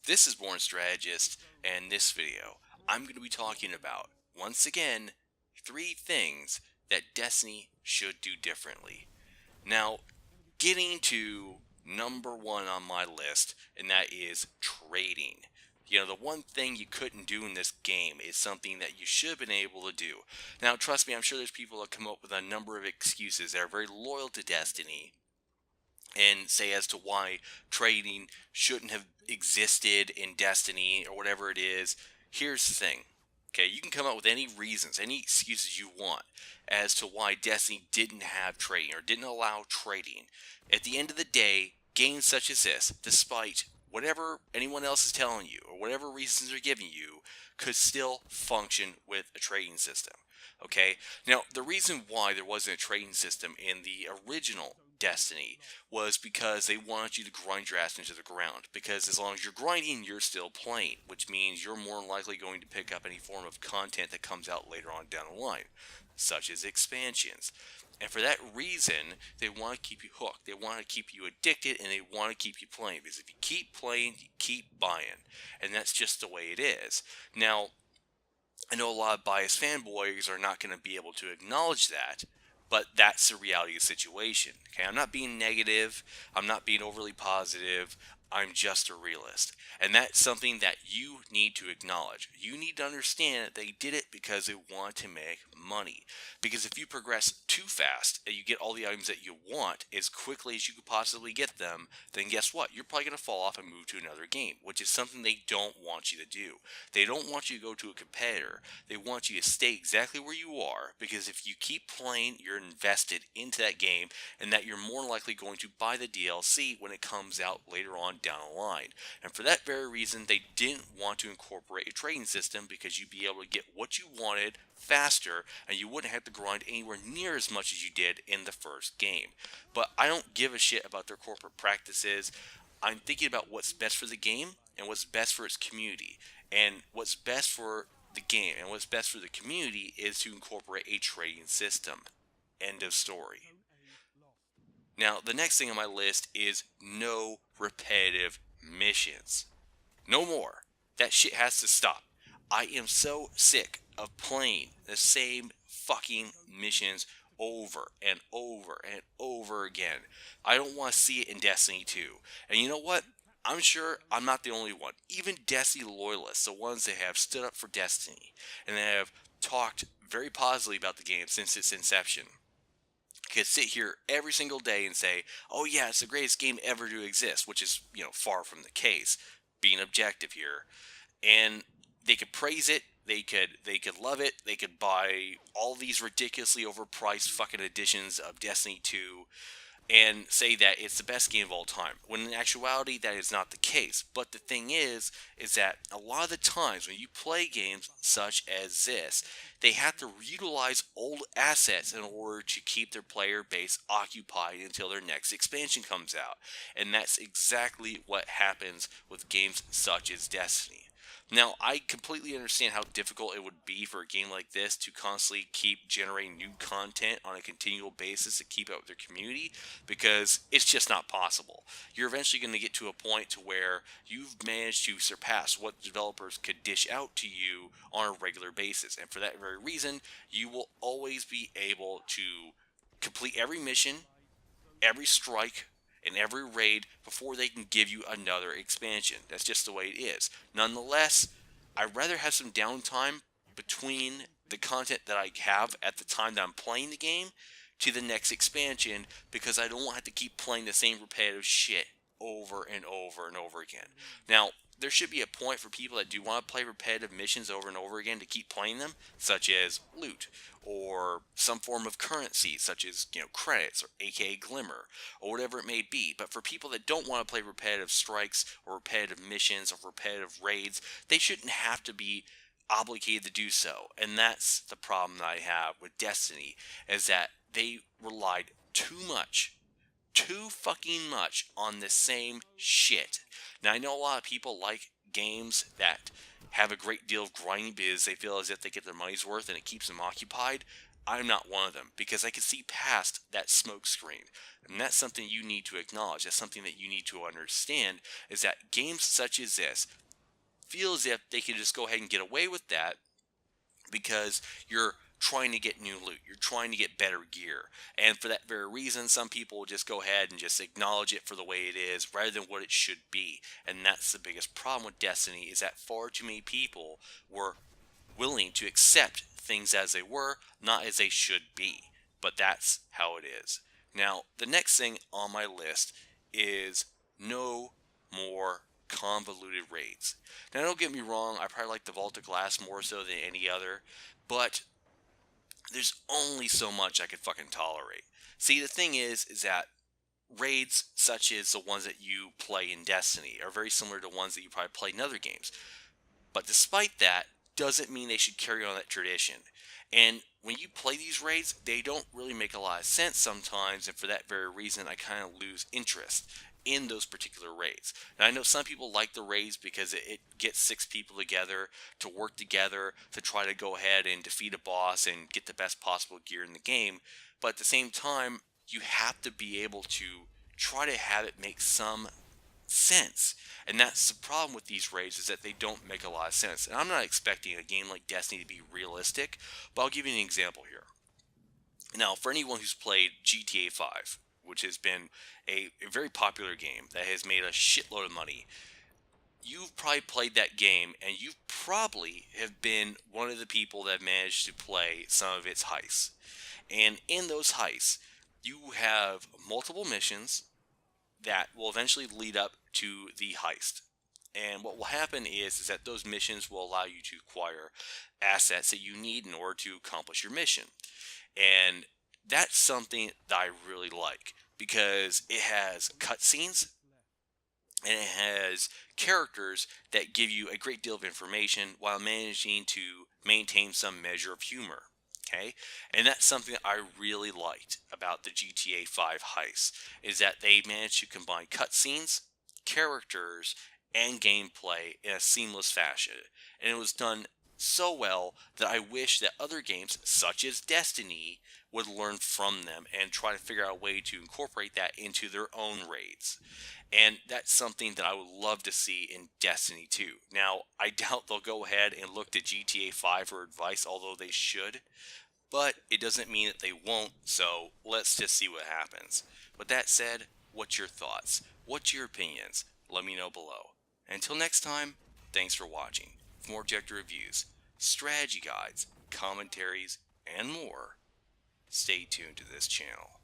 This is Born Strategist, and in this video, I'm going to be talking about, once again, 3 things that Destiny should do differently. Now, getting to number 1 on my list, and that is trading. The one thing you couldn't do in this game is something that you should have been able to do. Now, trust me, I'm sure there's people that come up with a number of excuses that are very loyal to Destiny and say as to why trading shouldn't have existed in Destiny or whatever it is. Here's the thing. Okay, you can come up with any reasons, any excuses you want as to why Destiny didn't have trading or didn't allow trading. At the end of the day, games such as this, despite whatever anyone else is telling you or whatever reasons they're giving you, could still function with a trading system. Okay, now the reason why there wasn't a trading system in the original Destiny was because they wanted you to grind your ass into the ground. Because as long as you're grinding, you're still playing, which means you're more than likely going to pick up any form of content that comes out later on down the line, such as expansions. And for that reason, they want to keep you hooked. They want to keep you addicted, and they want to keep you playing. Because if you keep playing, you keep buying. And that's just the way it is. Now, I know a lot of biased fanboys are not going to be able to acknowledge that, but that's the reality of the situation. Okay, I'm not being negative. I'm not being overly positive. I'm just a realist. And that's something that you need to acknowledge. You need to understand that they did it because they want to make money. Because if you progress too fast and you get all the items that you want as quickly as you could possibly get them, then guess what? You're probably going to fall off and move to another game, which is something they don't want you to do. They don't want you to go to a competitor. They want you to stay exactly where you are, because if you keep playing, you're invested into that game, and that you're more likely going to buy the DLC when it comes out later on down the line. And for that very reason, they didn't want to incorporate a trading system, because you'd be able to get what you wanted faster, and you wouldn't have to grind anywhere near as much as you did in the first game. But I don't give a shit about their corporate practices. I'm thinking about what's best for the game and what's best for its community. And what's best for the game and what's best for the community is to incorporate a trading system. End of story. Now, the next thing on my list is no repetitive missions. No more. That shit has to stop. I am so sick of playing the same fucking missions over and over and over again. I don't want to see it in Destiny 2. And you know what? I'm sure I'm not the only one. Even Destiny loyalists, the ones that have stood up for Destiny and that have talked very positively about the game since its inception, could sit here every single day and say, "Oh yeah, it's the greatest game ever to exist," which is, far from the case, being objective here. And they could praise it, they could love it, they could buy all these ridiculously overpriced fucking editions of Destiny 2 and say that it's the best game of all time, when in actuality that is not the case. But the thing is that a lot of the times when you play games such as this, they have to utilize old assets in order to keep their player base occupied until their next expansion comes out. And that's exactly what happens with games such as Destiny. Now, I completely understand how difficult it would be for a game like this to constantly keep generating new content on a continual basis to keep up with their community, because it's just not possible. You're eventually going to get to a point to where you've managed to surpass what developers could dish out to you on a regular basis. And for that very reason, you will always be able to complete every mission, every strike, and every raid before they can give you another expansion. That's just the way it is. Nonetheless, I'd rather have some downtime between the content that I have at the time that I'm playing the game to the next expansion, because I don't want to have to keep playing the same repetitive shit over and over and over again. Now, there should be a point for people that do want to play repetitive missions over and over again to keep playing them, such as loot or some form of currency, such as credits or aka glimmer or whatever it may be. But for people that don't want to play repetitive strikes or repetitive missions or repetitive raids, they shouldn't have to be obligated to do so. And that's the problem that I have with Destiny, is that they relied too fucking much on the same shit. Now, I know a lot of people like games that have a great deal of grinding because they feel as if they get their money's worth and it keeps them occupied. I'm not one of them because I can see past that smoke screen. And that's something you need to acknowledge. That's something that you need to understand is that games such as this feel as if they can just go ahead and get away with that because you're trying to get new loot, you're trying to get better gear. And for that very reason, some people will just go ahead and just acknowledge it for the way it is rather than what it should be. And that's the biggest problem with Destiny is that far too many people were willing to accept things as they were, not as they should be. But that's how it is. Now, the next thing on my list is no more convoluted raids. Now, don't get me wrong, I probably like the Vault of Glass more so than any other, but there's only so much I could fucking tolerate. See, the thing is that raids such as the ones that you play in Destiny are very similar to ones that you probably play in other games. But despite that, doesn't mean they should carry on that tradition. And when you play these raids, they don't really make a lot of sense sometimes, and for that very reason, I kind of lose interest in those particular raids. And I know some people like the raids because it gets 6 people together to work together to try to go ahead and defeat a boss and get the best possible gear in the game. But at the same time, you have to be able to try to have it make some sense. And that's the problem with these raids is that they don't make a lot of sense. And I'm not expecting a game like Destiny to be realistic, but I'll give you an example here. Now, for anyone who's played GTA 5, which has been a very popular game that has made a shitload of money, you've probably played that game and you probably have been one of the people that managed to play some of its heists. And in those heists, you have multiple missions that will eventually lead up to the heist. And what will happen is that those missions will allow you to acquire assets that you need in order to accomplish your mission. And that's something that I really like because it has cutscenes and it has characters that give you a great deal of information while managing to maintain some measure of humor. Okay, and that's something that I really liked about the GTA 5 heist is that they managed to combine cutscenes, characters, and gameplay in a seamless fashion, and it was done so well that I wish that other games such as Destiny would learn from them and try to figure out a way to incorporate that into their own raids. And that's something that I would love to see in Destiny 2. Now, I doubt they'll go ahead and look to GTA 5 for advice, although they should. But it doesn't mean that they won't, so let's just see what happens. With that said, what's your thoughts? What's your opinions? Let me know below. Until next time, thanks for watching. For more objective reviews, strategy guides, commentaries, and more, stay tuned to this channel.